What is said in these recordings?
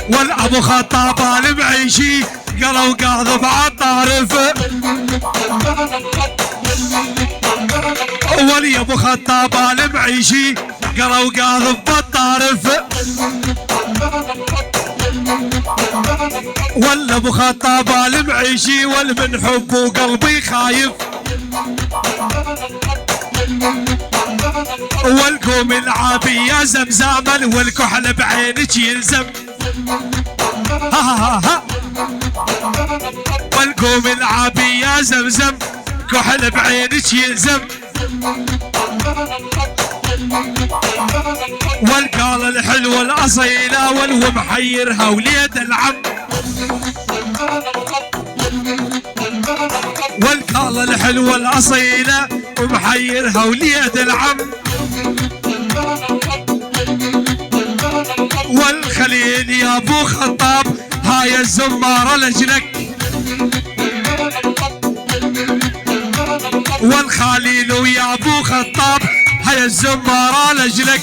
والابو خطاب المعيشي قالوا قاذب عالطارف. ولي ابو خطاب المعيشي قالوا قاذب بالطارف. ولا ابو خطاب المعيشي والمن حبه قلبي خايف. والقوم العابي يا زمزامل والكحل بعينك يلزم. ها ها ها والقوم العابي يا زمزم كحل بعينك يلزم. والقال الحلوة الأصيلة والمحيرها وليد العم. والقال الحلوة الأصيلة ومحيرها وليد العم. والخليل يا ابو خطاب هاي الزمارة لجلك. والخليل ويا ابو خطاب هاي الزمارة لجلك.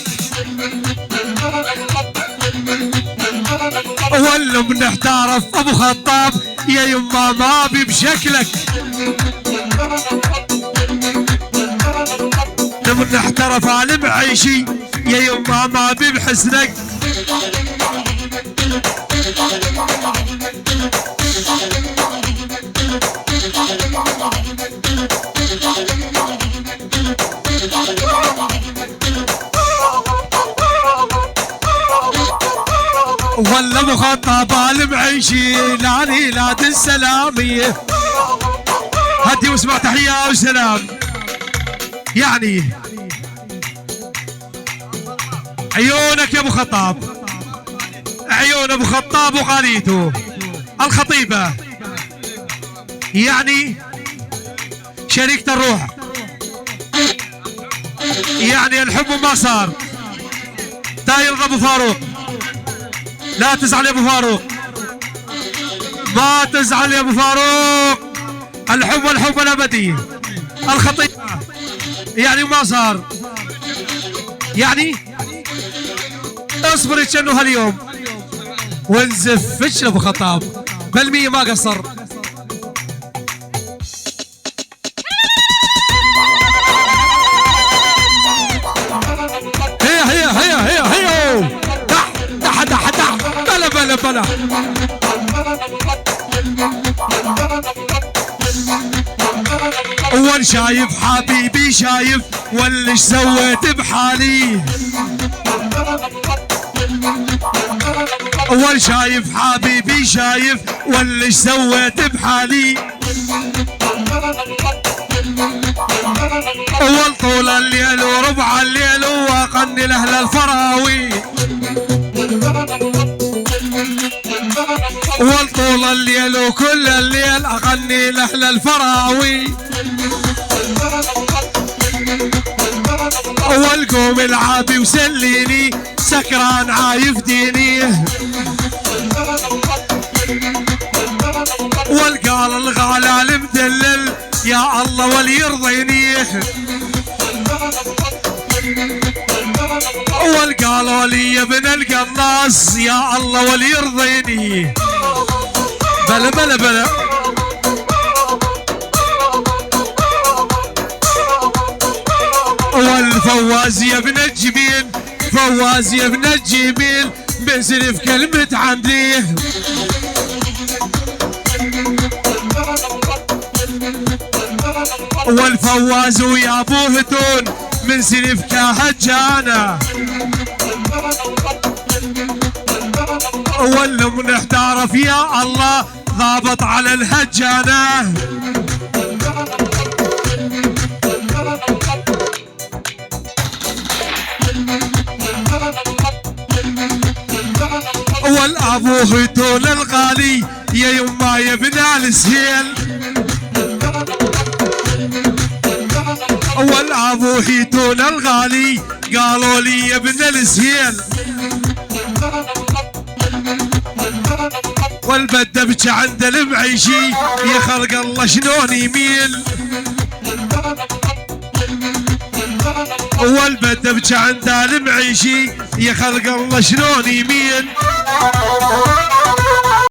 واللي بنحترف ابو خطاب يا يما ما بي بشكلك. لمن احترف على معيشي يا يما ما بي بحسنك. ولا ابو خطاب المعيشي لاني لاد السلاميه. هدي واسمع تحيه وسلام. يعني عيونك يا ابو خطاب، عيون ابو خطاب وقاليته الخطيبه، يعني شريكة الروح، يعني الحب ما صار. داير ابو فاروق، لا تزعل يا ابو فاروق، ما تزعل يا ابو فاروق. الحب والحب الابدي. الخطيبه يعني ما صار، يعني اصبر تشنو هاليوم ونزفش ابو خطاب بالمية ما قصر. هي دح بلا اول شايف حبيبي شايف واللي سويت بحالي. اول شايف حبيبي شايف واللي سويت بحالي. اول طول الليل وربع الليل واغني لاهل الفراوي. اول طول الليل وكل الليل اغني لاهل الفراوي. اول قوم العابي وسليني سكران عايف ديني. والقال الغلال مدلل يا الله وليرضيني. والقالوا لي يا ابن القناص يا الله وليرضيني. بلا بلا بلا والفواز يا ابن الجميل، فواز يا ابن الجميل بزرف كلمة عندي. والفواز ويا ابو هتون من سلف كهجانة. واللي منحترف يا الله ضابط على الهجانة. والابو هتون الغالي يا يما يا ابن السهيل. والابو هيتون الغالي قالوا لي يا ابن السهيل. والبدبج عند المعيشي يا خلق الله شلون يميل. والبد ابكى عند المعيشي يا خلق الله شلون يمين